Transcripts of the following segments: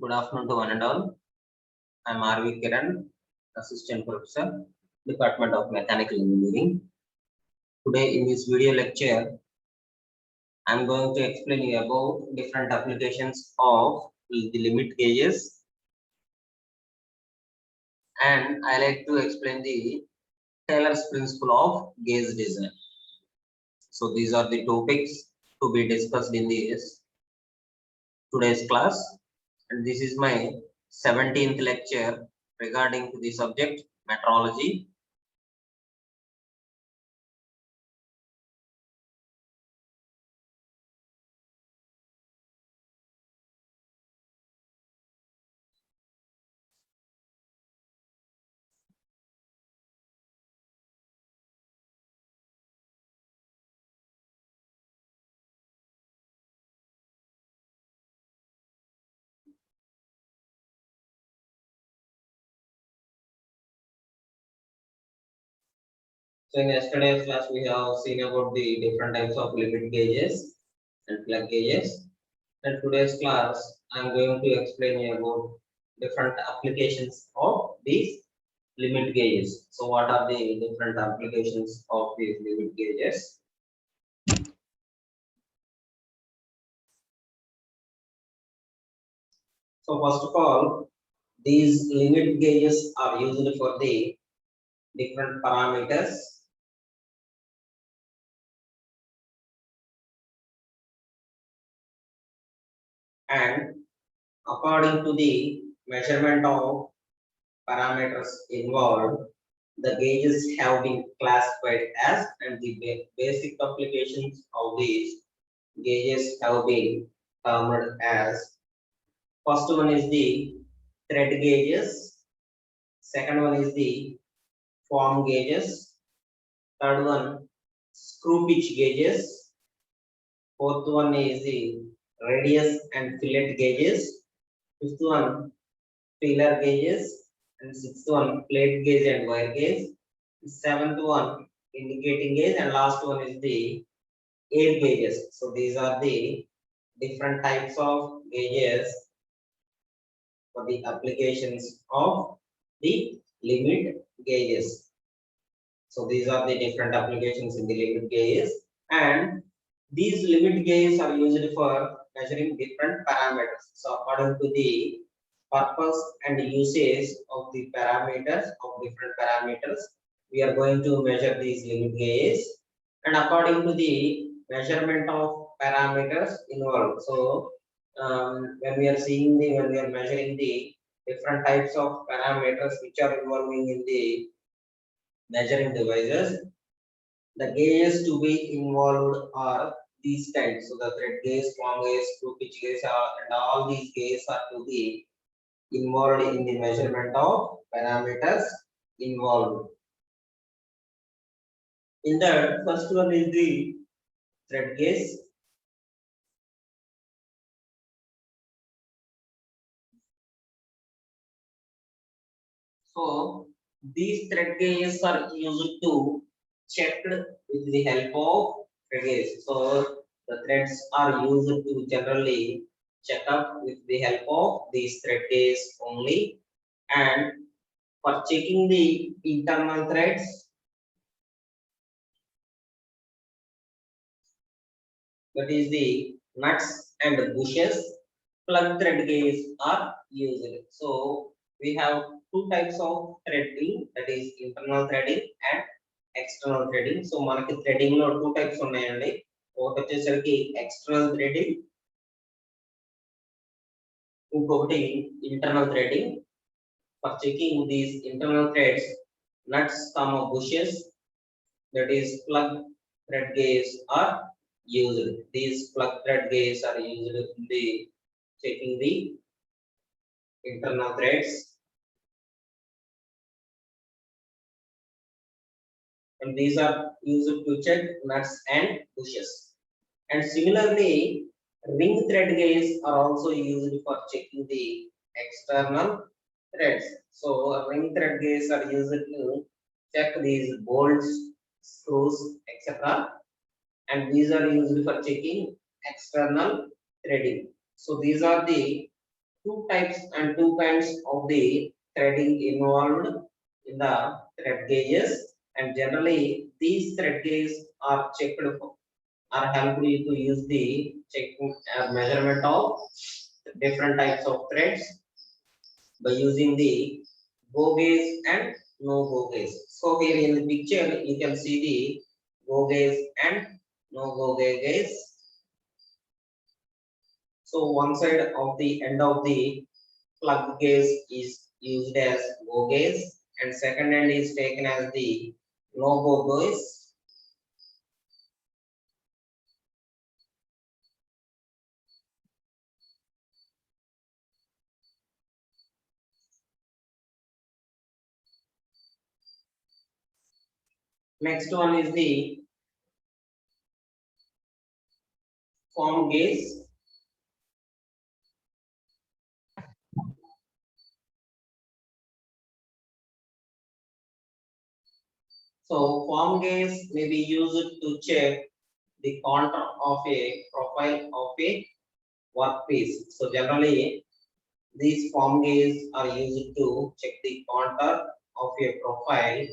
Good afternoon to one and all. I am R.V. Kiran, Assistant Professor, Department of Mechanical Engineering. Today in this video lecture, I am going to explain you about different applications of the limit gauges, and I like to explain the Taylor's principle of gauge design. So these are the topics to be discussed in this today's class, and this is my 17th lecture regarding to the subject metrology. So in yesterday's class, we have seen about the different types of limit gauges and plug gauges. In today's class, I am going to explain you about different applications of these limit gauges. So what are the different applications of these limit gauges? So first of all, these limit gauges are used for the different parameters and according to the measurement of parameters involved, the gauges have been classified as, and the basic applications of these gauges have been termed as. First one is the thread gauges, second one is the form gauges, third one screw pitch gauges, fourth one is the radius and fillet gauges, fifth one feeler gauges, and sixth one plate gauge and wire gauge, seventh one indicating gauge, and last one is the air gauges. So these are the different types of gauges for the applications of the limit gauges. So these are the different applications in the limit gauges, and these limit gauges are used for measuring different parameters. So according to the purpose and usage of the parameters of different parameters, we are going to measure these limit gauges, and according to the measurement of parameters involved. So when we are measuring the different types of parameters which are involving in the measuring devices, the gauges to be involved are these kinds. So the thread gauge, form gauge, screw pitch gauge, and all these gauges are to be involved in the measurement of parameters involved. In that, first one is the thread gauge. So these thread gauges are used to checked with the help of thread gauge. So the threads are used to generally check up with the help of these thread gauge only, and for checking the internal threads, that is the nuts and bushes, plug thread gauge are used. So we have two types of threading, that is internal threading and external threading. So మనకి threading లో two types ఉన్నాయండి. ఒకటి వచ్చేసరికి external threading, ఇంకొకటి internal threading. For checking these internal threads, nuts, bushes, that is plug thread gauge are used. These plug thread gauges are used in the checking the internal threads, and these are used to check nuts and bushes. And similarly, ring thread gauges are also used for checking the external threads. So ring thread gauges are used to check these bolts, screws, etc. And these are used for checking external threading. So these are the two types and two kinds of the threading involved in the thread gauges, and generally these thread gauges are checked are helpful to use the checking measurement of different types of threads by using the go gauge and no go gauge. So here in the picture you can see the go gauge and no go gauge. So one side of the end of the plug gauge is used as go gauge and second end is taken as the no go gauge. Next one is the form gauge. So form gauge may be used to check the contour of a profile of a workpiece. So generally these form gauges are used to check the contour of a profile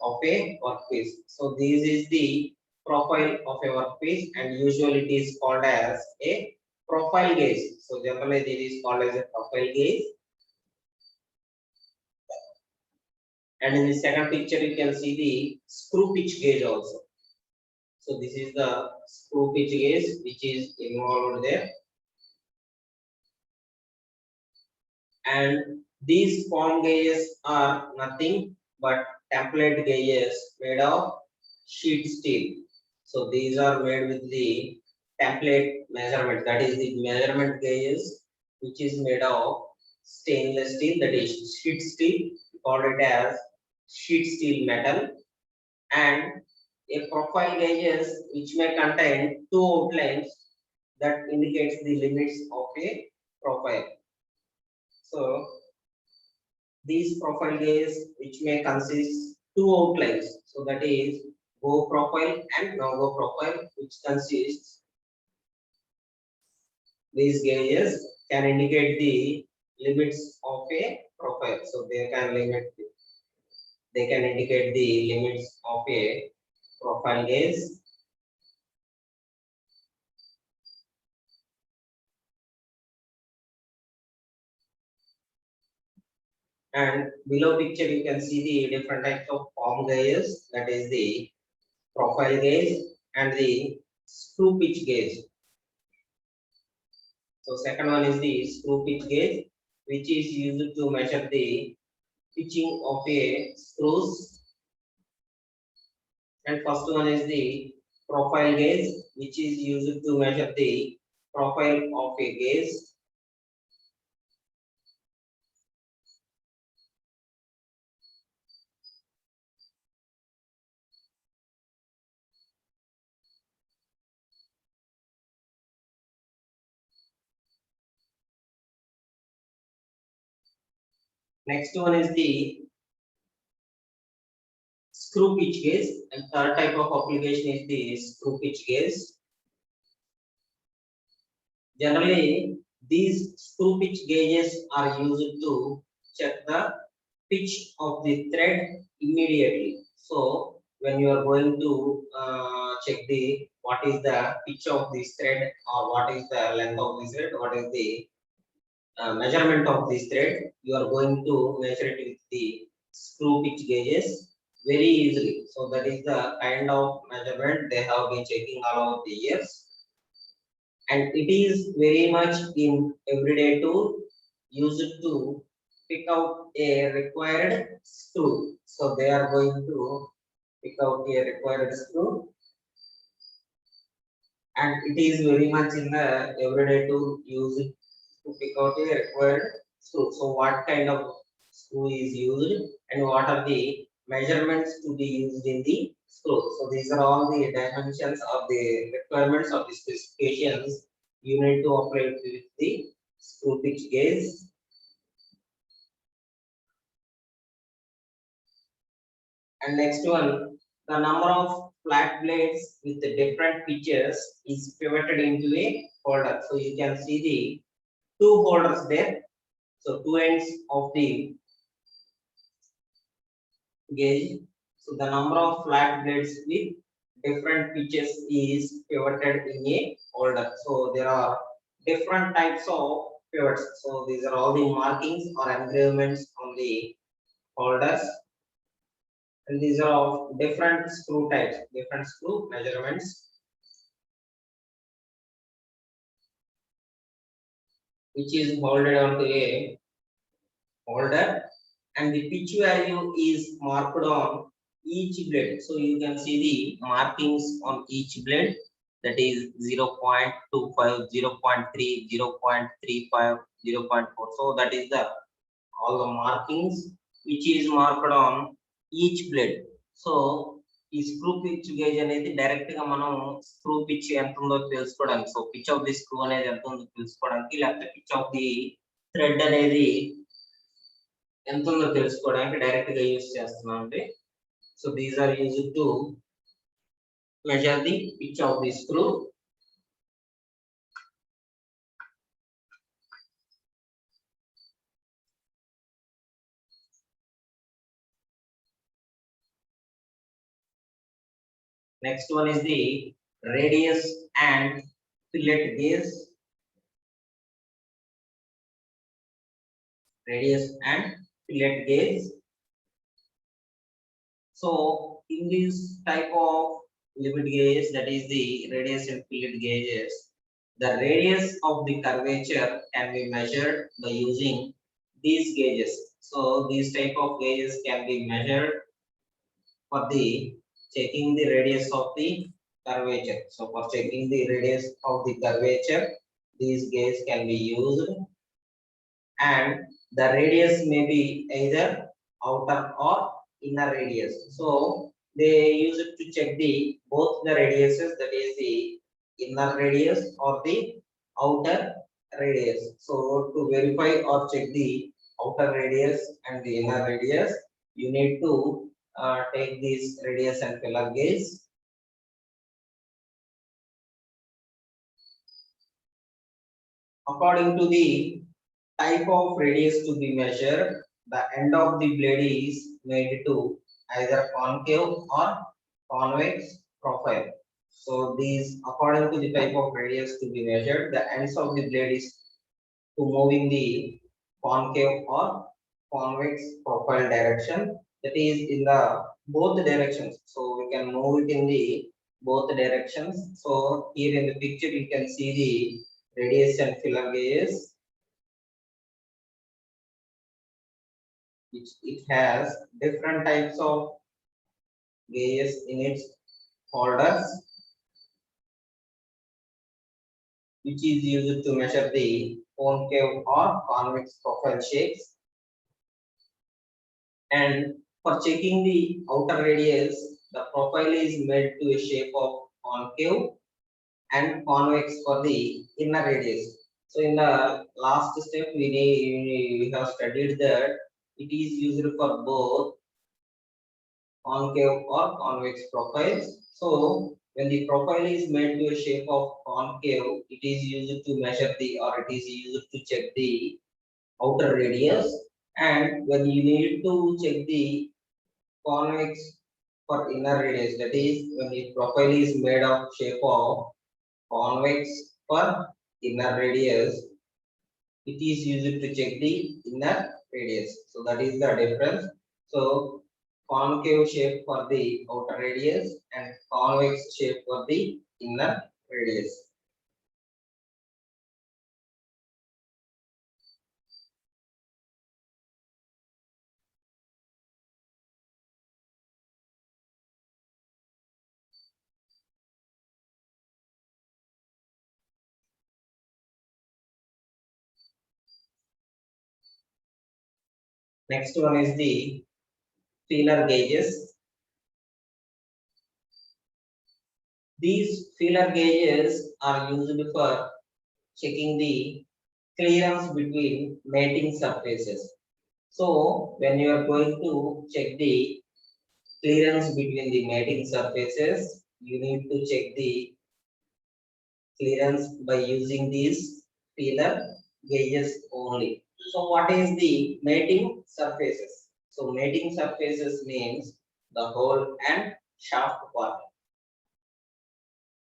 of a workpiece. So this is the profile of a workpiece and usually it is called as a profile gauge. So generally this is called as a profile gauge. And in the second picture you can see the screw pitch gauge also. So this is the screw pitch gauge which is involved there. And these form gauges are nothing but template gauges made of sheet steel. So these are made with the template measurement, that is the measurement gauges which is made of stainless steel, that is sheet steel, we call it as sheet steel metal, and a profile gauges which may contain two outlines that indicates the limits of a profile. So these profile gauges which may consist two outlines, so that is go profile and no go profile, which consists these gauges can indicate the limits of a profile. So they can indicate the limits of a profile gauge. And below picture you can see the different types of form gauges, that is the profile gauge and the screw pitch gauge. So second one is the screw pitch gauge, which is used to measure the pitching of a screws. And first one is the profile gauge, which is used to measure the profile of a gauge. Next one is the screw pitch gauge, and third type of application is the screw pitch gauge. Generally, these screw pitch gauges are used to check the pitch of the thread immediately. So when you are going to check the what is the pitch of this thread or what is the length of this thread, what is the measurement of this thread, you are going to measure it with the screw pitch gauges very easily. So that is the kind of measurement they have been checking all over the years. And it is very much in everyday tool used to pick out a required screw. So they are going to pick out a required screw, and it is very much in the everyday tool used to pick out a required screw. So what kind of screw is used and what are the measurements to be used in the screw. So these are all the dimensions of the requirements of the specifications you need to operate with the screw pitch gauge. And next one, the number of flat blades with the different pitches is pivoted into a holder. So you can see the two holders there. So two ends of the gauge. So the number of flat blades with different pitches is pivoted in a holder. So there are different types of pivots. So these are all the markings or engravements on the holders. And these are of different screw types, different screw measurements, which is molded onto a holder, and the pitch value is marked on each blade. So you can see the markings on each blade, that is 0.25, 0.3, 0.35, 0.4. So that is the all the markings which is marked on each blade. So ఈ screw pitch gauge అనేది direct గా మనం screw pitch ఎంత ఉందో తెలుసుకోవడానికి, so pitch of the screw అనేది ఎంత ఉందో తెలుసుకోవడానికి, లేకపోతే పిచ్ ఆఫ్ ది థ్రెడ్ అనేది ఎంత ఉందో తెలుసుకోవడానికి డైరెక్ట్ గా యూజ్ చేస్తున్నాం అండి. So these are used to measure the pitch of the screw. Next one is the radius and fillet gauge. Radius and fillet gauge. So in this type of limit gauge, that is the radius and fillet gauges, the radius of the curvature can be measured by using these gauges. So these type of gauges can be measured for the checking the radius of the curvature. So for checking the radius of the curvature, these gauges can be used, and the radius may be either outer or inner radius. So they use it to check the both the radiuses, that is the inner radius or the outer radius. So to verify or check the outer radius and the inner radius, you need to take this radius and feller gauge. According to the type of radius to be measured, the end of the blade is made to either concave or convex profile. So these, according to the type of radius to be measured, the ends of the blade is to move in the concave or convex profile direction, that is in the both directions. So we can move it in the both directions. So here in the picture you can see the radius and filler gauges, which it has different types of gauges in its holders, which is used to measure the concave or convex profile shapes. And for checking the outer radius, the profile is made to a shape of concave and convex for the inner radius. So in the last step, we have studied that it is used for both concave or convex profiles. So when the profile is made to a shape of concave, it is used to measure the, or it is used to check the outer radius. And when you need to check the convex for inner radius, that is when the profile is made of shape of convex for inner radius, it is used to check the inner radius. So that is the difference. So concave shape for the outer radius and convex shape for the inner radius. Next one is the feeler gauges. These feeler gauges are used for checking the clearance between mating surfaces. So when you are going to check the clearance between the mating surfaces, you need to check the clearance by using these feeler gauges only. So what is the mating surfaces? So mating surfaces means the hole and shaft part.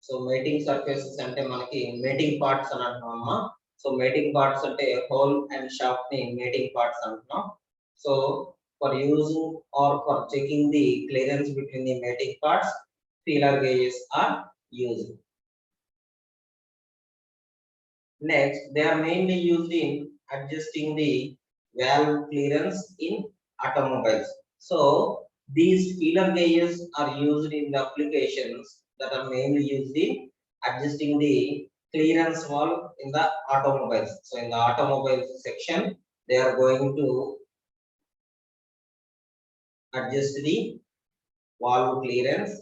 So mating surfaces ante manaki mating parts అని అంటున్నామా. So mating parts అంటే hole and shaft ni mating parts అంటున్నాం. So for using or for checking the clearance between the mating parts, feeler gauges are used. Next, they are mainly used in adjusting the valve clearance in automobiles. So these feeler gauges are used in the applications that are mainly used in adjusting the clearance valve in the automobiles. So in the automobiles section, they are going to adjust the valve clearance.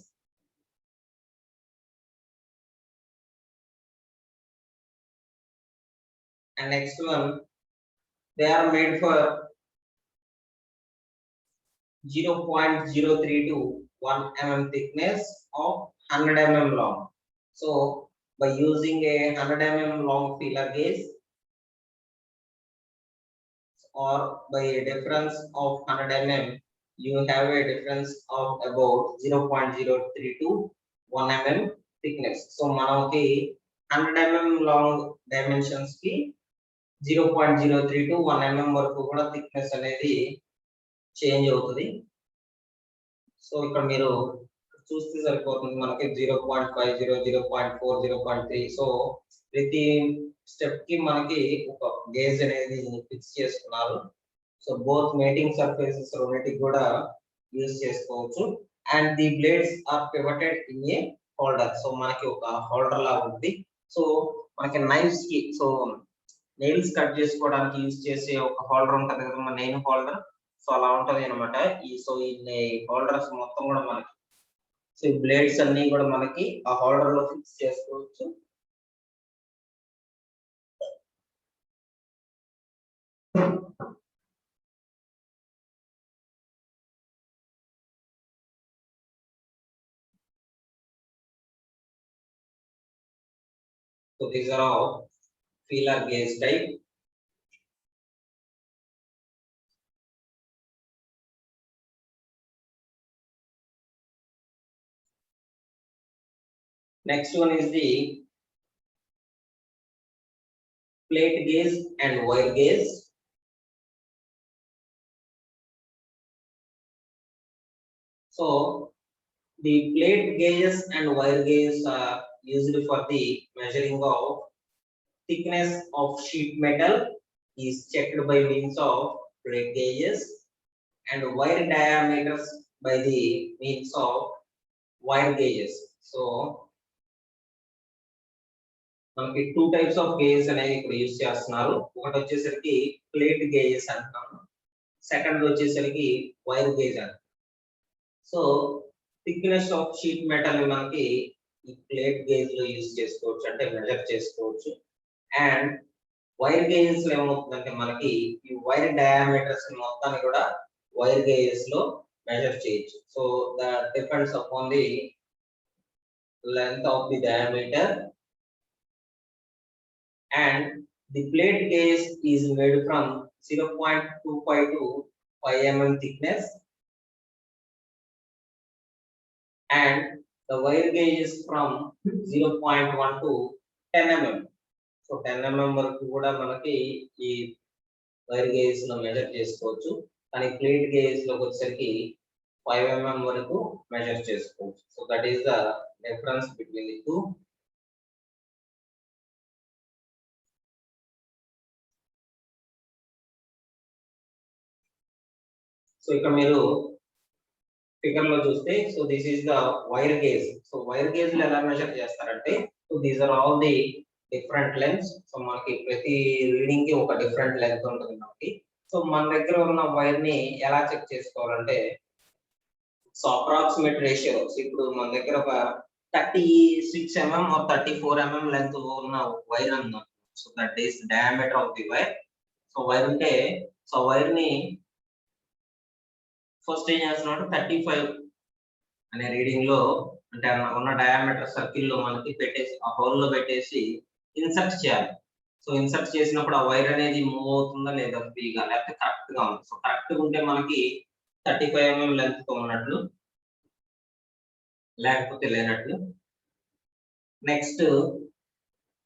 And next one, they are made for 0.03 to 1 mm thickness of 100 mm long. So by using a 100 mm long feeler gauge or by a difference of 100 mm, you have a difference of about 0.03 to 1 mm thickness. So manaki 100 mm long dimensions ki 0.03 to 1 mm వరకు కూడా thickness అనేది change అవుతుంది. So ఇక్కడ మీరు చూస్తే సరిపోతుంది మనకి 0.50, 0.4, 0.3. So ప్రతి స్టెప్ కి మనకి ఒక గేజ్ అనేది ఫిక్స్ చేసుకున్నారు. సో బోత్ మేటింగ్ సర్ఫేసెస్ రెండింటికి కూడా యూజ్ చేసుకోవచ్చు. And the blades are pivoted in a holder. So మనకి ఒక హోల్డర్ లాగా ఉంది. సో మనకి నైఫ్స్ కి, సో నెయిల్స్ కట్ చేసుకోవడానికి యూజ్ చేసే ఒక హోల్డర్ ఉంటుంది కదా, మన నెయిల్ హోల్డర్. సో అలా ఉంటది అనమాట. సో ఈ హోల్డర్స్ మొత్తం కూడా మనకి, సో ఈ బ్లేడ్స్ అన్ని కూడా మనకి ఆ హోల్డర్ లో ఫిక్స్ చేసుకోవచ్చు. So these are all feeler gauge type. Next one is the plate gauge and wire gauge. So the plate gauges and wire gauges are used for the measuring of thickness of sheet metal is checked by means of plate gauges, and wire diameters by the means of wire gauges. So మనకి two types of gauges అనేవి ఇక్కడ use చేస్తున్నారు. ఒకటి వచ్చేసరికి plate gauges అంటాము, second వచ్చేసరికి wire gauge అంటాం. So thickness of sheet metal మనకి ఈ ప్లేట్ గేజ్ లో యూజ్ చేసుకోవచ్చు, అంటే మెజర్ చేసుకోవచ్చు. అండ్ వైర్ గేజెస్ లో ఏమవుతుందంటే మనకి ఈ వైర్ డయామీటర్స్ మొత్తాన్ని కూడా వైర్ గేజెస్ లో మెజర్ చేయొచ్చు. So that depends upon the length of the diameter, and the plate gauge is made from 0.25 to 5 mm thickness, and the wire gauge is from 0.1 to 10 mm. So 10 mm వరకు కూడా మనకి ఈ wire gauge లో measure చేసుకోవచ్చు, కానీ plate gauge లోకి వచ్చేసరికి 5 mm వరకు మెజర్ చేసుకోవచ్చు. So that is the difference between the two. సో ఇక్కడ మీరు ఫిగర్ లో చూస్తే, so this is the wire gauge. So wire gauge లో ఎలా మెజర్ చేస్తారంటే, so these are all the different lengths. So మనకి ప్రతి రీడింగ్ కి ఒక డిఫరెంట్ లెంగ్త్ ఉంటుంది మనకి. సో మన దగ్గర ఉన్న వైర్ ని ఎలా చెక్ చేసుకోవాలంటే, సో అప్రాక్సిమేట్ రేషియో. సో ఇప్పుడు మన దగ్గర ఒక 36 mm or 34 mm లెంగ్త్ ఉన్న వైర్ ఉందాం. So that is diameter of the wire. So wire ఉంటే, సో వైర్ ని ఫస్ట్ ఏం చేస్తున్నాడు, 35 అనే రీడింగ్ లో, అంటే ఉన్న డయామీటర్ సర్కిల్ లో మనకి పెట్టేసి ఆ హోల్ లో పెట్టేసి ఇన్సర్ట్ చేయాలి. సో ఇన్సర్ట్ చేసినప్పుడు ఆ వైర్ అనేది మూవ్ అవుతుందా లేదా ఫ్రీగా, లేకపోతే కరెక్ట్ గా ఉంది. సో కరెక్ట్ గా ఉంటే మనకి 35 mm లెంత్ తో ఉన్నట్లు, లేకపోతే లేనట్లు. నెక్స్ట్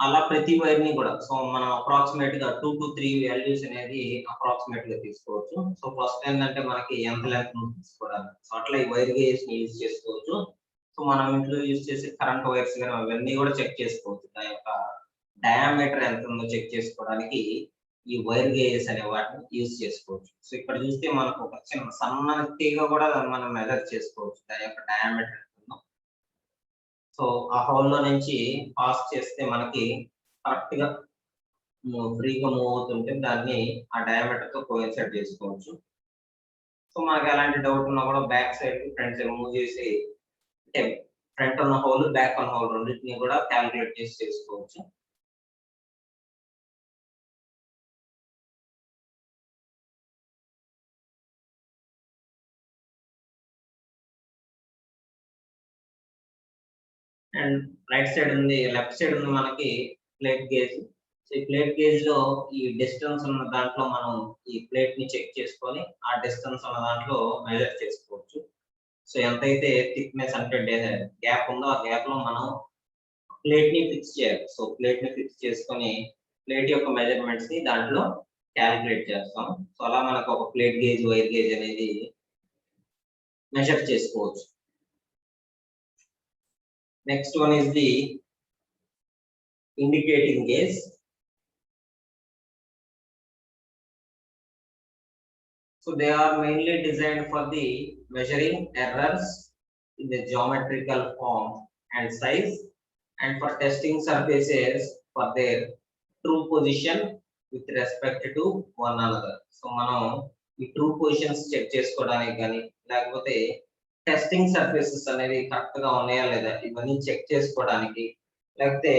అలా ప్రతి వైర్ ని కూడా సో మనం అప్రాక్సిమేట్ గా 2 to 3 వాల్యూస్ అనేది అప్రాక్సిమేట్ గా తీసుకోవచ్చు. సో ఫస్ట్ ఏంటంటే మనకి ఎంత లెంత్ తీసుకోవడానికి, సో అట్లా ఈ వైర్ గేజ్ ని యూజ్ చేసుకోవచ్చు. సో మనం ఇంట్లో యూజ్ చేసే కరెంట్ వైర్స్ కానీ అవన్నీ కూడా చెక్ చేసుకోవచ్చు. దాని యొక్క డయామీటర్ ఎంత ఉందో చెక్ చేసుకోవడానికి ఈ వైర్ గేజెస్ అనే వాటిని యూజ్ చేసుకోవచ్చు. సో ఇక్కడ చూస్తే మనకు ఒక చిన్న సన్న తీగ కూడా మనం మెజర్ చేసుకోవచ్చు దాని యొక్క డయామీటర్. సో ఆ హోల్ లో నుంచి పాస్ చేస్తే మనకి కరెక్ట్ గా ఫ్రీగా మూవ్ అవుతుంటే దాన్ని ఆ డయామీటర్ తో కోయిన్సైడ్ చేసుకోవచ్చు. సో మనకి ఎలాంటి డౌట్ ఉన్నా కూడా బ్యాక్ సైడ్ కి ఫ్రంట్ సైడ్ మూవ్ చేసి, అంటే ఫ్రంట్ ఉన్న హోల్ బ్యాక్ ఉన్న హోల్ రెండింటిని కూడా క్యాలిక్యులేట్ చేసి చేసుకోవచ్చు. అండ్ రైట్ సైడ్ ఉంది, లెఫ్ట్ సైడ్ ఉంది మనకి ప్లేట్ గేజ్. సో ఈ ప్లేట్ గేజ్ లో ఈ డిస్టెన్స్ ఉన్న దాంట్లో మనం ఈ ప్లేట్ ని చెక్ చేసుకొని ఆ డిస్టెన్స్ ఉన్న దాంట్లో మెజర్ చేసుకోవచ్చు. సో ఎంతైతే థిక్నెస్ అంటే గ్యాప్ ఉందో ఆ గ్యాప్ లో మనం ప్లేట్ ని ఫిక్స్ చేయాలి. సో ప్లేట్ ని ఫిక్స్ చేసుకొని ప్లేట్ యొక్క మెజర్మెంట్స్ ని దాంట్లో క్యాలిక్యులేట్ చేస్తాం. సో అలా మనకు ఒక ప్లేట్ గేజ్, వైర్ గేజ్ అనేది మెజర్ చేసుకోవచ్చు. Next one is the indicating gauge. So they are mainly designed for the measuring errors in the geometrical form and size, and for testing surfaces for their true position with respect to one another. So మనం ఈ true positions check చేసుకోవడానికి కానీ, లేకపోతే testing surfaces అనేది correct గా ఉన్నాయా లేదా ఇవన్నీ చెక్ చేసుకోవడానికి, లేకపోతే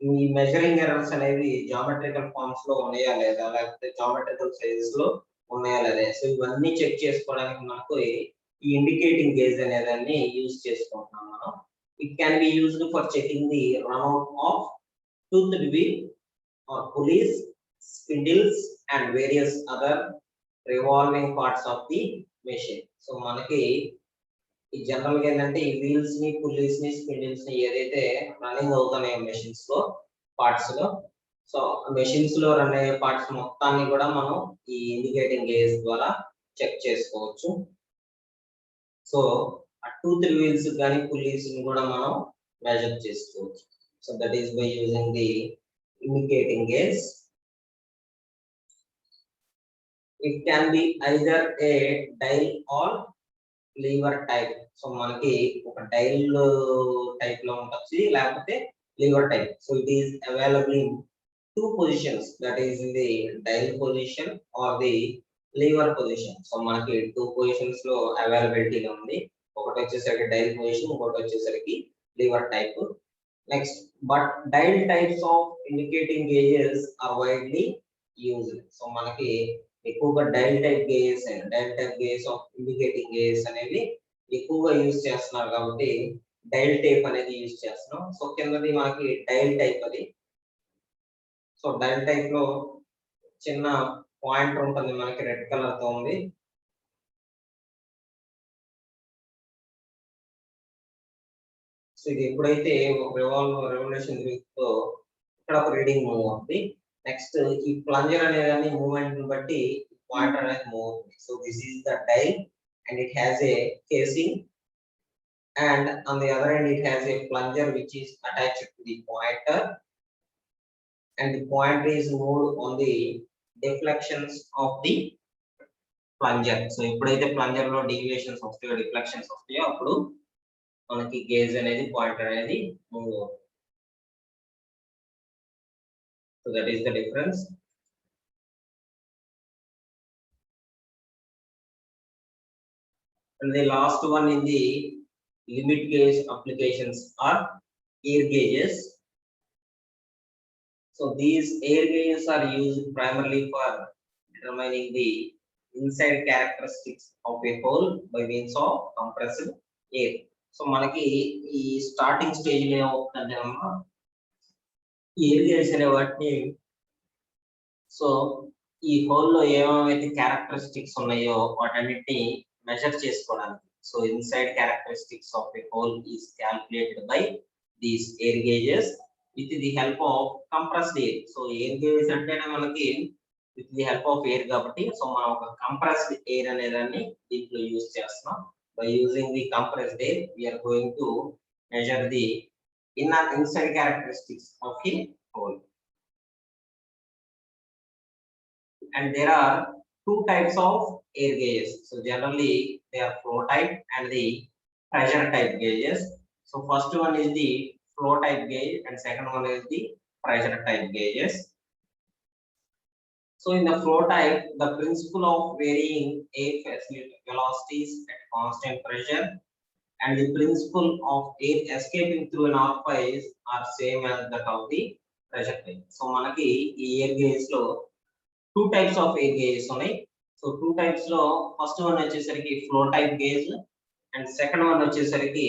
ఈ మెజరింగ్ ఎర్రర్స్ అనేవి జామెట్రికల్ ఫార్మ్స్ లో ఉన్నాయా లేదా, లేకపోతే జామెట్రికల్ సైజెస్ లో ఉన్నాయా లేదా, సో ఇవన్నీ చెక్ చేసుకోవడానికి మనకు ఈ ఇండికేటింగ్ గేజ్ అనేదాన్ని యూజ్ చేసుకుంటున్నాం మనం. It can be used for checking the run out of toothed wheel or pulleys, spindles and various other revolving parts of the machine. So మనకి ఈ జనరల్ గా ఏంటంటే ఈ వీల్స్ ని, పుల్లీస్ ని, స్పిడిల్స్ ని ఏదైతే రన్నింగ్ అవుతున్నాయి మెషిన్స్ లో, పార్ట్స్ లో, సో మెషిన్స్ లో రన్ అయ్యే పార్ట్స్ మొత్తాన్ని కూడా మనం ఈ ఇండికేటింగ్ గేజ్ ద్వారా చెక్ చేసుకోవచ్చు. సో ఆ 2-3 వీల్స్ కానీ పుల్లీస్ ని కూడా మనం మెజర్ చేసుకోవచ్చు. So that is by using the indicating gauge. It can be either a dial or lever type. So మనకి ఒక డైల్ టైప్ లో ఉంటుంది, లేకపోతే lever type. So it is available in 2 positions, that is in the dial position or the lever position. So మనకి 2 positions లో అవైలబిలిటీగా ఉంది. ఒకటి వచ్చేసరికి డైల్ పొజిషన్, ఇంకోటి వచ్చేసరికి Lever type. Next, but dial types of indicating gauges are widely used. So మనకి ఎక్కువగా dial type gauges and dial type gauges of indicating gauges అనేవి ఎక్కువగా యూజ్ చేస్తున్నారు కాబట్టి డైల్ టైప్ అనేది యూజ్ చేస్తున్నాం. సో కిందది మనకి డైల్ టైప్ అది. సో డైల్ టైప్ లో చిన్న పాయింట్ ఉంటుంది మనకి, రెడ్ కలర్ తో ఉంది. సో ఇది ఎప్పుడైతే ఒక రెవల్యూషన్ తిరుగుతుందో ఇక్కడ ఒక రీడింగ్ మూవ్ అవుతుంది. నెక్స్ట్ ఈ ప్లంజర్ అనేదాన్ని మూవ్మెంట్ ని బట్టి పాయింటర్ అనేది మూవ్ అవుతుంది. So this is the dial and it has a casing, and on the other end it has a plunger which is attached to the pointer, and the pointer is moved on the deflections of the plunger. So ఎప్పుడైతే plunger లో deviations వస్తాయో, deflections వస్తాయో అప్పుడు మనకి gauge అనేది, pointer అనేది move అవుతుంది. So that is the difference. And the last one in the limit gauge applications are air gauges. So these air gauges are used primarily for determining the inside characteristics of a hole by means of compressed air. So మనకి ఈ starting stage లో ఏమవుతుందంటే air gauge అనే వాటిని so ఈ whole లో ఏమేమైతే characteristics ఉన్నాయో వాటన్నిటిని మెజర్ చేసుకోవడానికి. So inside characteristics of a hole is calculated by these air gauges with the help of compressed air. So air gauges అంటేనే మనకి with the help of air కాబట్టి, సో మనం ఒక కంప్రెస్డ్ ఎయిర్ అనే దాన్ని దీంట్లో యూజ్ చేస్తున్నాం. By using the compressed air we are going to measure the inside characteristics of a hole. And there are two types of air gauges. So generally they are flow type and the pressure type gauges. So first one is the flow type gauge and second one is the pressure type gauges. So in the flow type, the principle of varying air velocities at constant pressure and the principle of air escaping through an orifice are same as that of the pressure type. So మనకి ఈ air gauge లో two types of air gauges ఉన్నాయి. So two types లో first one వచ్చేసరికి flow type gauge and second one వచ్చేసరికి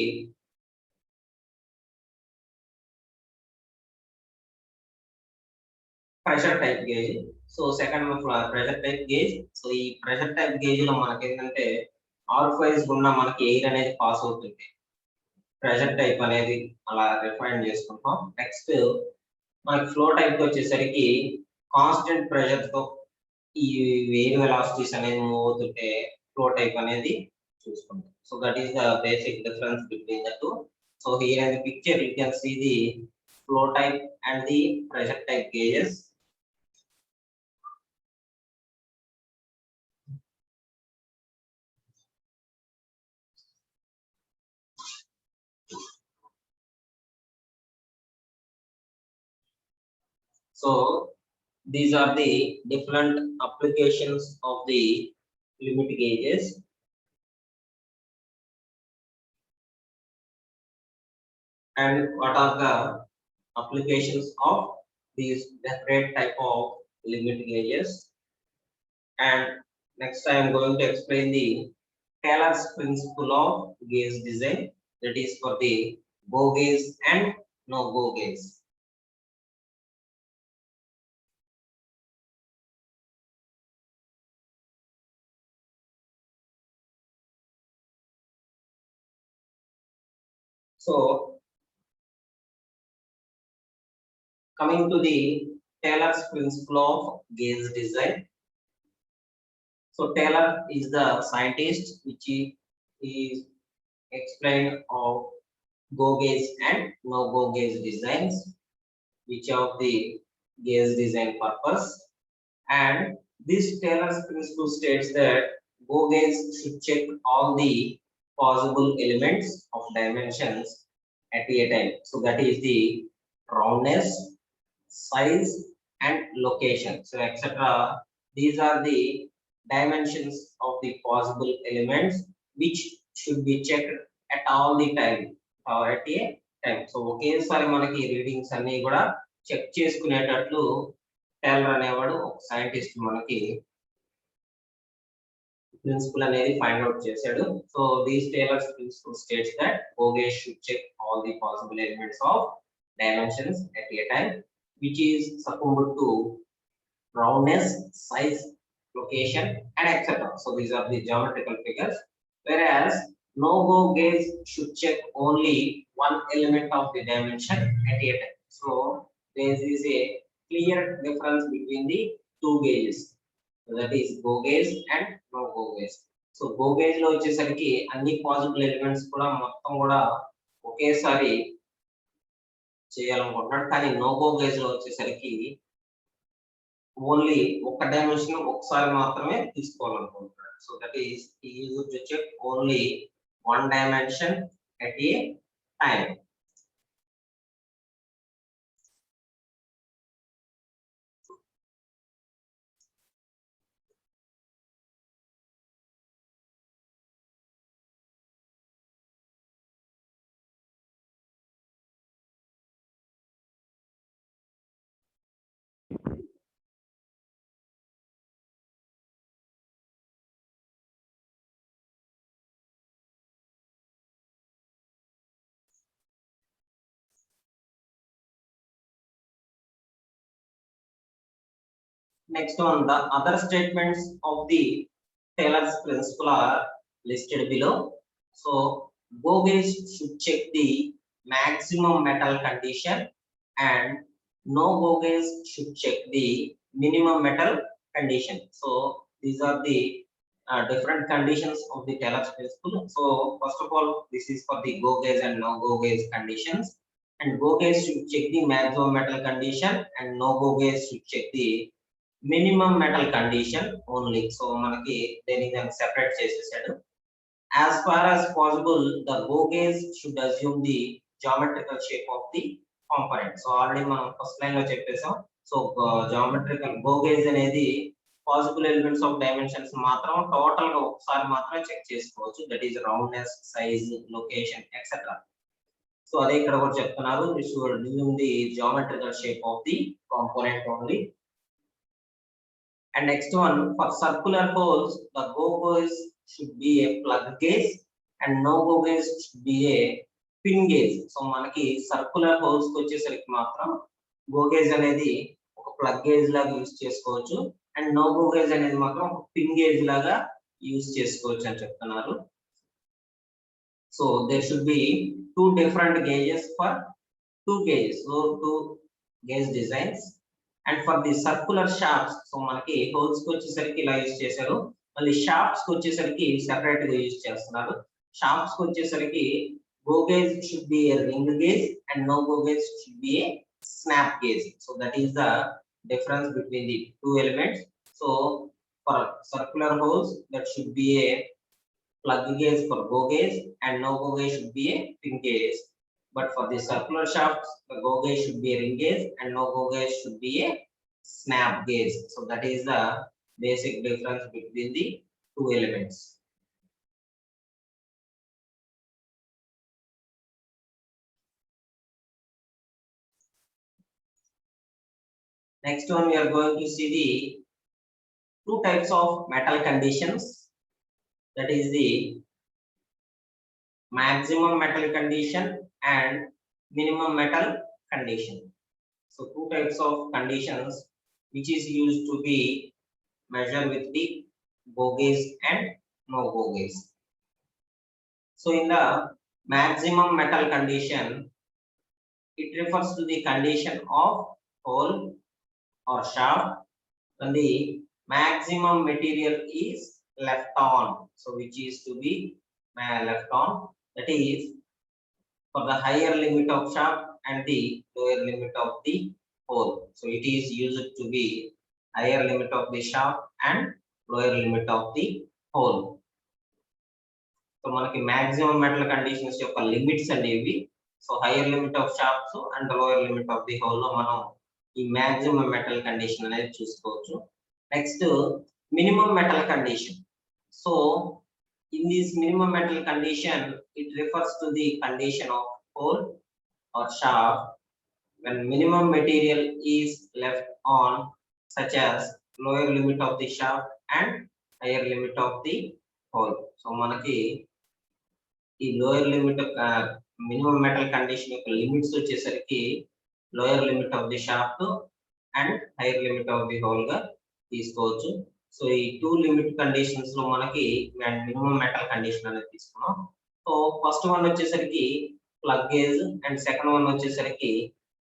pressure type gauge. So second pressure type gauge. So ఈ pressure type gauge లో మనకి ఏంటంటే ఆరిఫైస్ గుండా మనకి ఎయిర్ అనేది పాస్ అవుతుంది. ప్రెషర్ టైప్ అనేది అలా రిఫైన్ చేసుకుంటాం. నెక్స్ట్ మనకి ఫ్లో టైప్ వచ్చేసరికి కాన్స్టెంట్ ప్రెషర్ తో ఈ ఎయిర్ వెలాసిటీస్ అనేది మూవ్ అవుతుంటే ఫ్లో టైప్ అనేది చూసుకుంటాం. So that is the basic difference between the two. So here in the picture you can see the flow type and the pressure type gauges. So these are the different applications of the limit gauges. And what are the applications of these different type of limit gauges? And next I am going to explain the Taylor's principle of gauge design, that is for the go gauge and no go gauge. So coming to the Taylor's principle of gauge design. So Taylor is the scientist which is explained of go gauge and no go gauge designs, which of the gauge design purpose. And this Taylor's principle states that go gauge should check all the possible elements of dimensions at a time. So that is the roundness, size, and location. So etc. These are the dimensions of the possible elements which should be checked at all the time or at a time. So ఒకేసారి మనకి readings అన్ని కూడా check చేసుకునేటట్లు tailor అనేవాడు ఒక scientist మనకి principle అనేది find out చేశాడు. So these Taylor's principle states that go gauge should check all the possible elements of dimensions at a time which is succumbed to roundness, size, location, and etc. So these are the geometrical figures. Whereas no go gauge should check only one element of the dimension at a time. So there is a clear difference between the two gauges. So that is go gauge and no go gauge. So go gauge లో వచ్చేసరికి అన్ని possible elements కూడా మొత్తం కూడా ఒకేసారి చేయాలనుకుంటున్నాడు. కానీ no go gauge లో వచ్చేసరికి ఓన్లీ ఒక డైమెన్షన్ ఒకసారి మాత్రమే తీసుకోవాలనుకుంటున్నాడు. So that is he used to check only one dimension at a time. Next one, the other statements of the Taylor's principle are listed below. So go gauge should check the maximum metal condition and no go gauge should check the minimum metal condition. So these are the different conditions of the Taylor's principle. So first of all, this is for the go gauge and no go gauge conditions. And go gauge should check the maximum metal condition and no go gauge should check the minimum metal condition only. So manaki deni separate chesesadu. As far as possible, the go gauge should assume the geometrical shape of the component. So already మనం first line లో చెప్పేసాం. So geometrical go gauge అనేది possible elements of dimensions మాత్రం total గా ఒకసారి మాత్రమే check చేసుకోవచ్చు. That is roundness, size, location etcetera. So అదే ఇక్కడ కూడా చెప్తున్నారు, we should assume the geometrical shape of the component only. And next one, for circular holes, the go gauge should be a plug gauge and no go gauge should be a pin gauge. So మనకి circular holes కి వచ్చేసరికి మాత్రం go gauge అనేది ఒక plug gauge లాగా use చేసుకోవచ్చు and no go gauge అనేది మాత్రం ఒక pin gauge లాగా యూస్ చేసుకోవచ్చు అని చెప్తున్నారు. So there should be two different gauges for two gauges, so two gauge designs. And for the circular shafts, so మనకి హోల్స్ కి వచ్చేసరికి ఇలా యూస్ చేశారు, మళ్ళీ షాఫ్ట్స్ కి వచ్చేసరికి సెపరేట్ గా యూస్ చేస్తున్నారు. షాఫ్ట్స్ కి వచ్చేసరికి go gauge should be a ring gauge and no go gauge should be a snap gauge. So that is the difference between the two elements. So for circular holes, that should be a plug gauge for go gauge and no go gauge should be a pin gauge. But for the circular shafts, the go gauge should be a ring gauge and no go gauge should be a snap gauge. So that is the basic difference between the two elements. Next one, we are going to see the two types of metal conditions. That is the maximum metal condition and minimum metal condition. So two types of conditions which is used to be measured with the go gauge and no go gauge. So in the maximum metal condition, it refers to the condition of hole or shaft when the maximum material is left on. So which is to be left on, that is for the higher limit of shaft and the lower limit of the hole. So it is used to be higher limit of the shaft and lower limit of the hole. So మనకి maximum metal conditions యొక్క limits అనేవి, so higher limit of shafts and the lower limit of the hole లో మనం ఈ maximum metal condition అనేది చూసుకోవచ్చు. Next minimum metal condition. So in this minimum metal condition, it refers to the condition of hole or shaft when minimum material is left on, such as lower limit of the shaft and higher limit of the hole. So మనకి ఈ lower limit minimum metal condition యొక్క limits వచ్చేసరికి lower limit of the shaft and higher limit of the whole గా తీసుకోవచ్చు. So ఈ two limit conditions లో మనకి minimum metal condition అనేది తీసుకున్నాం. సో ఫస్ట్ వన్ వచ్చేసరికి plug gauge and second one వచ్చేసరికి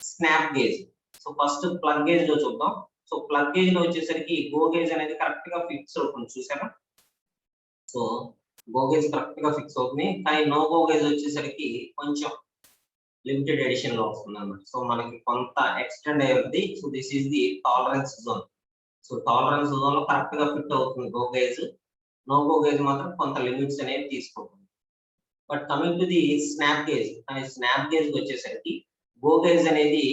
snap gauge. So first plug gauge లో చూద్దాం. సో ప్లగ్ గేజ్ లో వచ్చేసరికి గో గేజ్ అనేది కరెక్ట్ గా ఫిక్స్ అవుతుంది, చూసారా? సో గో గేజ్ కరెక్ట్ గా ఫిక్స్ అవుతుంది, కానీ నో గో గేజ్ వచ్చేసరికి కొంచెం లిమిటెడ్ ఎడిషన్ లో వస్తుంది అన్నమాట. సో మనకి కొంత ఎక్స్టెండ్ అయ్యింది. So this is the tolerance zone. So tolerance zone లో కరెక్ట్ గా ఫిట్ అవుతుంది go gauge. No go gauge మాత్రం కొంత లిమిట్స్ అనేవి తీసుకుంటుంది. But coming to the snap gauge, కానీ స్నాప్ గేజ్ వచ్చేసరికి గో గేజ్ అనేది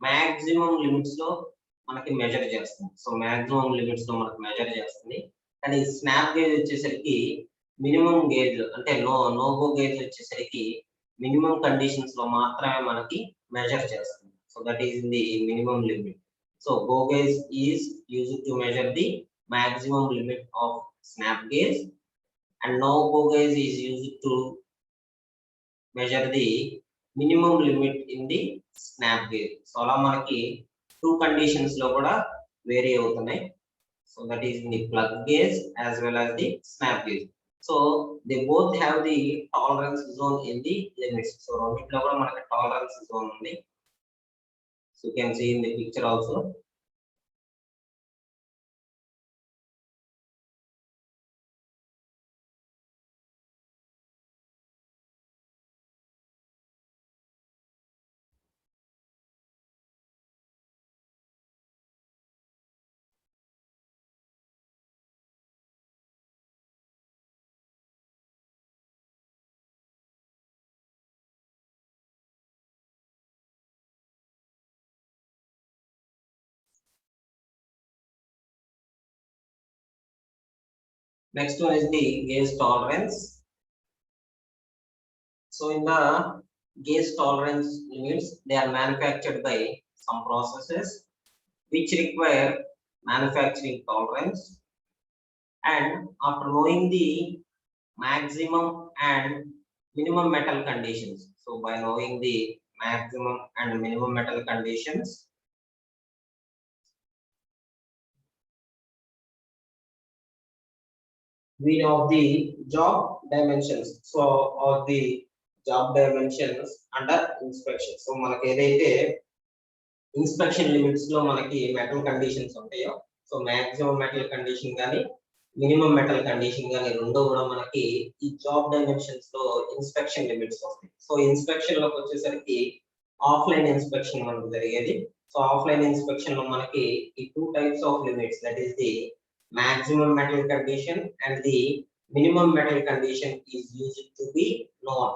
మాక్సిమం లిమిట్స్ లో మనకి మెజర్ చేస్తుంది. సో మాక్సిమం లిమిట్స్ లో మనకి మెజర్ చేస్తుంది, కానీ స్నాప్ గేజ్ వచ్చేసరికి మినిమం గేజ్ అంటే నో గో గేజ్ వచ్చేసరికి మినిమం కండిషన్స్ లో మాత్రమే మనకి మెజర్ చేస్తుంది. So that is in the minimum limit. So go gauge is used to measure the maximum limit of snap gauge and no go gauge is used to measure the minimum limit in the snap gauge. So అలా మనకి two conditions లో కూడా vary అవుతున్నాయి. So that is in the plug gauge as well as the snap gauge. So they both have the tolerance zone in the limits. So రెండిట్లో కూడా మనకి tolerance zone ఉంది. So you can see in the picture also. Next one is the gauge tolerance. So in the gauge tolerance limits, they are manufactured by some processes which require manufacturing tolerance, and after knowing the maximum and minimum metal conditions, so by knowing the maximum and minimum metal conditions, we know the job dimensions. So of the job dimensions under inspection. So మనకి ఏదైతే inspection limits లో మనకి metal conditions ఉంటాయో, so maximum metal condition కానీ minimum metal condition కానీ రెండో కూడా మనకి ఈ జాబ్ డైమెన్షన్స్ లో ఇన్స్పెక్షన్ లిమిట్స్ వస్తాయి. సో ఇన్స్పెక్షన్ లోకి వచ్చేసరికి ఆఫ్లైన్ ఇన్స్పెక్షన్ మనకు జరిగేది. సో ఆఫ్లైన్ ఇన్స్పెక్షన్ లో మనకి ఈ 2 types of limits, that is the maximum metal condition and the minimum metal condition is used to be known.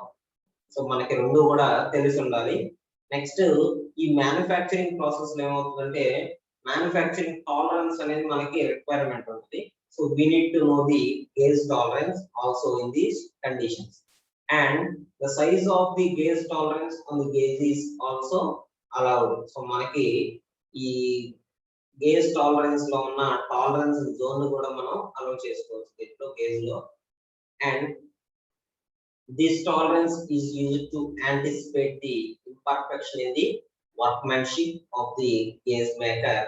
So మనకి రెండు కూడా తెలిసి ఉండాలి. నెక్స్ట్ ఈ మ్యానుఫ్యాక్చరింగ్ ప్రాసెస్ లో ఏమవుతుందంటే మ్యానుఫ్యాక్చరింగ్ టాలరెన్స్ అనేది మనకి రిక్వైర్మెంట్ ఉంటుంది. So we need to know the gauge tolerance also in these conditions, and the size of the gauge tolerance on the gauge is also allowed. So మనకి ఈ gauge tolerance లో ఉన్న tolerance zone కూడా మనం allow చేసుకోవచ్చు దీంట్లో gauge లో. And this tolerance is used to anticipate the imperfection in the workmanship of the gauge maker,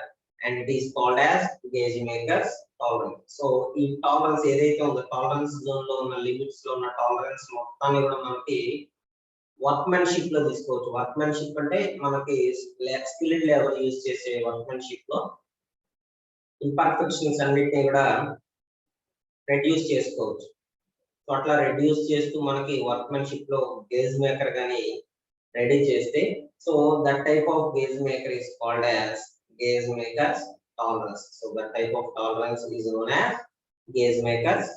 and it is called as gauge maker's tolerance. So ఈ tolerance ఏదైతే ఉందో టాలరెన్స్ జోన్ లో ఉన్న లిమిట్స్ లో ఉన్న టాలరెన్స్ మొత్తాన్ని కూడా మనకి వర్క్మెన్షిప్ లో తీసుకోవచ్చు. వర్క్మెన్షిప్ అంటే మనకి స్కిల్డ్ లేబర్ యూజ్ చేసే వర్క్మెన్షిప్ లో ఇంపర్ఫెక్షన్స్ అన్నిటిని కూడా రెడ్యూస్ చేసుకోవచ్చు. సో అట్లా రెడ్యూస్ చేస్తూ మనకి వర్క్మెన్షిప్ లో గేజ్ మేకర్ కానీ రెడీ చేస్తే, so that type of gauge maker is called as gauge makers tolerance. So that type of tolerance is known as gauge makers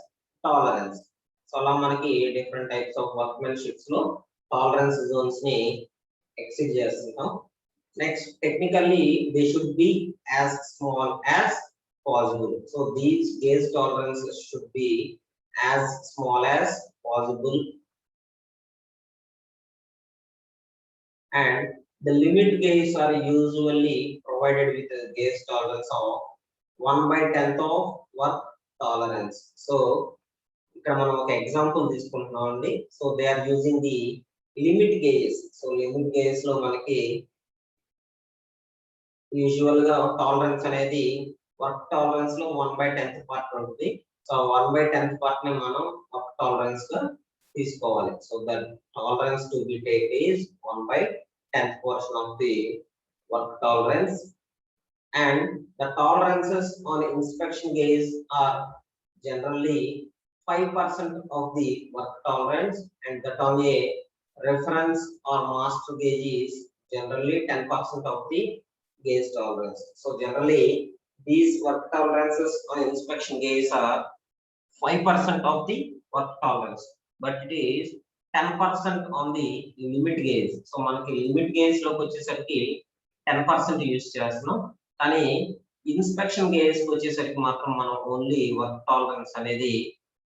tolerance. So అలా మనకి different types of వర్క్మెన్షిప్స్ లో tolerance Jones ని exceed చేస్తుంటాం. Next technically they should be as small as possible. So these gauge tolerances should be as small as possible, and the limit gauges are usually provided with a gauge tolerance of 1/10 of work tolerance. So ఇక్కడ మనం ఒక example తీసుకుంటున్నాం అండి. So they are using the limit gauges. So limit gauges లో మనకి usual గా tolerance అనేది work tolerance లో 1/10 పార్ట్ ఉంటుంది. సో 1/10 పార్ట్ ని మనం వర్క్ టాలరెన్స్ గా తీసుకోవాలి. So that tolerance to be take is 1/10 portion of the work tolerance, and the tolerances on inspection gauge are generally 5% of the work tolerance, and that on a reference or master gauge is generally 10% of the gauge tolerance. So generally these work tolerances on inspection gauge are 5% of the work tolerance, but it is 10% on the limit gauge. So మనకి limit gauge లోకి వచ్చేసరికి 10% use చేస్తున్నాం, కానీ inspection gauge వచ్చేసరికి మాత్రం మనం only work tolerance అనేది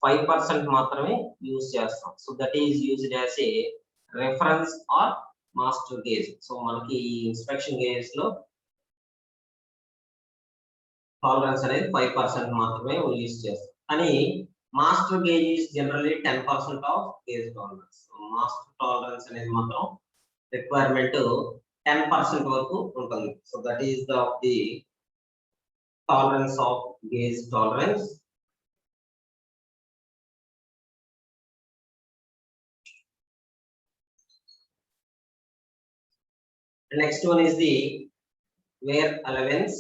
5% మాత్రమే యూజ్ చేస్తాం. So that is used as a reference or master gauge. So మనకి ఈ ఇన్స్పెక్షన్ గేజ్ లో టాలరెన్స్ అనేది 5% మాత్రమే యూజ్ చేస్తాం, కానీ master gauge is generally 10% of gauge tolerance. Master tolerance అనేది మాత్రం రిక్వైర్మెంట్ 10% వరకు ఉంటుంది. So that is the tolerance of gauge tolerance. The next one is the wear allowance.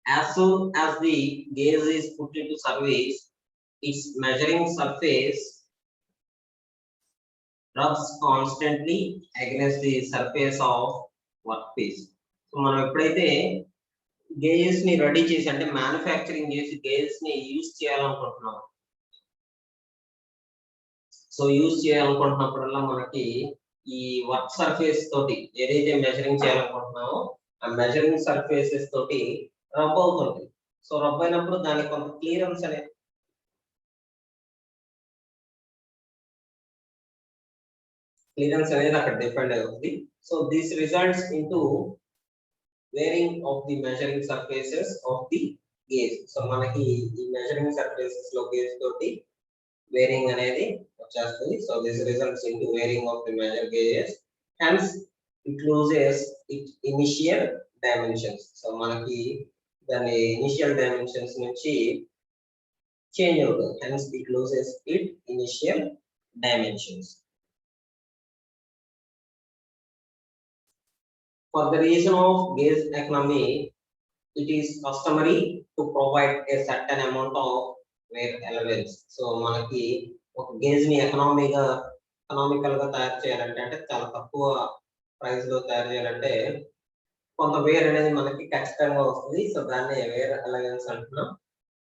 As soon as the gauge is put into service, its measuring surface rubs constantly against the surface of workpiece. So మనం ఎప్పుడైతే gauges ని ready చేసి అంటే manufacturing చేసి gauges ని use చేయాలనుకుంటున్నాం. So use చేయాలనుకుంటున్నప్పుడల్లా మనకి ఈ వర్క్ సర్ఫేస్ తోటి ఏదైతే మెజరింగ్ చేయాలనుకుంటున్నామో ఆ మెజరింగ్ సర్ఫేసెస్ తోటి రబ్ అవుతుంది. సో రబ్ అయినప్పుడు దానికి కొంత క్లియరెన్స్ అనేది అక్కడ డిపెండ్ అవుతుంది. So this results into wearing of the measuring surfaces of the gauge. So మనకి ఈ మెజరింగ్ సర్ఫేసెస్ లో గేజ్ తోటి వేరింగ్ అనేది వచ్చేస్తుంది. So this results into wearing of the measure gauges, hence it loses it initial dimensions. So మనకి దాని initial dimensions నుంచి change అవుతుంది. Hence it loses it initial dimensions. For the reason of gauge economy, it is customary to provide a certain amount of wear allowance. So మనకి ఒక gauge ని economical గా తయారు చేయాలంటే అంటే చాలా తక్కువ ప్రైస్ లో తయారు చేయాలంటే కొంత వేర్ అనేది మనకి ఖచ్చితంగా వస్తుంది. సో దాన్ని వేర్ అలవెన్స్ అంటున్నాం.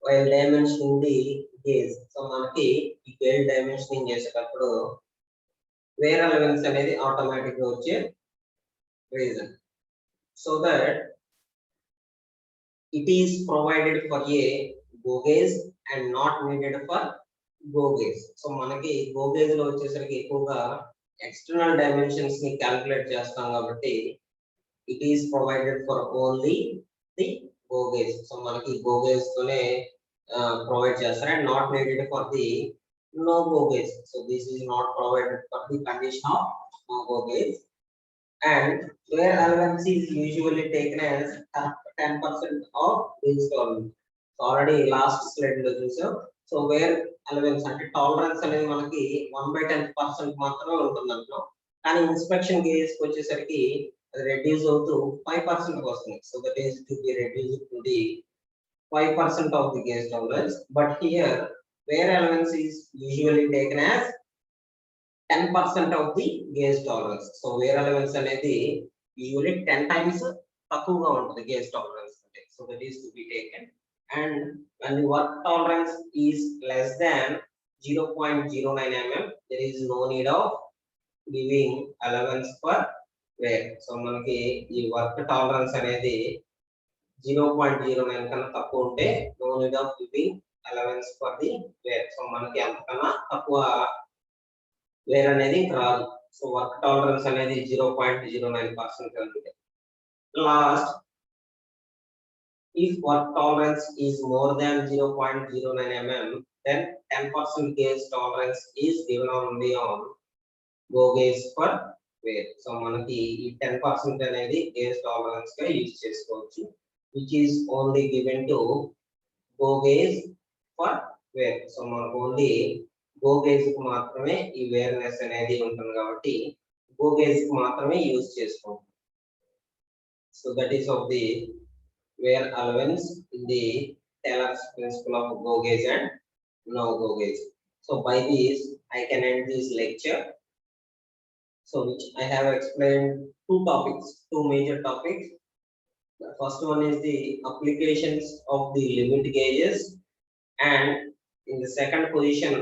While dimensioning the gauge, so మనకి ఈ గేజ్ డైమెన్షనింగ్ చేసేటప్పుడు వేర్ అలవెన్స్ అనేది ఆటోమేటిక్ గా వచ్చే reason, so that it is provided for a go gauge and not needed for go gauge. So మనకి go gauge లో వచ్చేసరికి ఎక్కువగా ఎక్స్టర్నల్ డైమెన్షన్స్ ని క్యాలిక్యులేట్ చేస్తాం కాబట్టి it is provided for only the go gauge. So మనకి go gauge తోనే provide చేస్తారు and not needed for the no go gauge. So this is not provided for the condition of no go gauge. And wear allowance is usually taken as 10% of gauge tolerance. So already last slide lo chusam. So wear allowance ante tolerance అనేది మనకి 1/10% మాత్రమే ఉంటుందంట. కానీ inspection gauge వచ్చేసరికి అది reduce అవుతూ 5% కి వస్తుంది. So that is to be reduced to the 5% of the gauge tolerance. But here wear allowance is usually taken as 10% of the gauge tolerance. So wear allowance అనేది usually 10 times తక్కువగా ఉంటుంది gauge tolerance అంటే. So that is to be taken. And when the work tolerance is less than 0.09 mm, there is no need of giving allowance for wear. So మనకి ఈ work tolerance అనేది 0.09 కన్నా తక్కువ ఉంటే no need of giving allowance for the wear. So మనకి అంతకన్నా తక్కువ wear అనేది రాదు. సో వర్క్ టాలరెన్స్ అనేది 0.09% ఉంటుంది. Last, if work tolerance is more than 0.09 mm, then 10% gauge tolerance is given only on go gauge for wear. So మనకి ఈ 10% అనేది gauge tolerance గా యూజ్ చేసుకోవచ్చు, which is only given to go gauge for wear. So మనకు only go gauge కి మాత్రమే ఈ వేర్నెస్ అనేది ఉంటుంది కాబట్టి గో గేజ్ కి మాత్రమే యూజ్ చేసుకుంటాం. So that is of the wear allowance in the Taylor's principle of go gauge and no go gauge. So by this I can end this lecture. So which I have explained two major topics. The first one is the applications of the limit gauges, and in the second position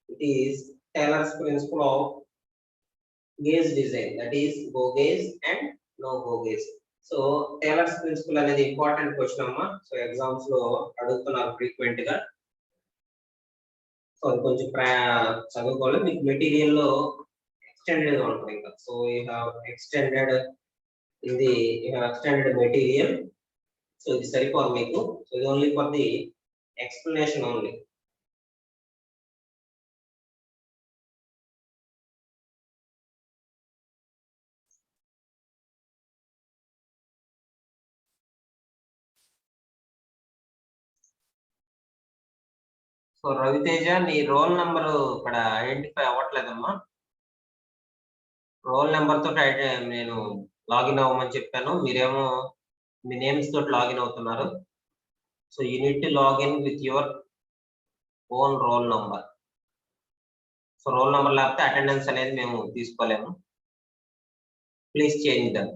it is Taylor's principle of gauge design, that is go gauge and no go gauge. So Taylor's principle అనేది important question అమ్మా. So exams లో అడుగుతున్నారు frequent గా. So అది కొంచెం చదువుకోవాలి. మీకు material లో ఎక్స్టెండెడ్ గా ఉంటుంది ఇంకా. So you have extended material. So ఇది సరిపోదు మీకు. సో ఇది only for the explanation only. So Raviteja, నీ రోల్ నంబర్ ఇక్కడ ఐడెంటిఫై అవ్వట్లేదమ్మా. రోల్ నెంబర్ తోటి నేను లాగిన్ అవ్వమని చెప్పాను, మీరేమో మీ నేమ్స్ తోటి లాగిన్ అవుతున్నారు. So you need to login with your own roll number. So roll number లేకపోతే అటెండెన్స్ అనేది మేము తీసుకోలేము. Please change that.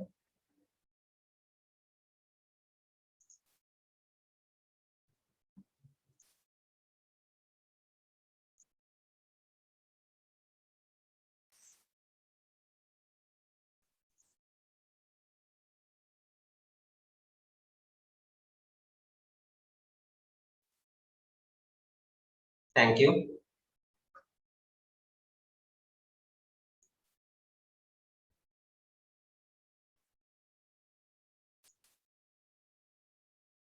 Thank you.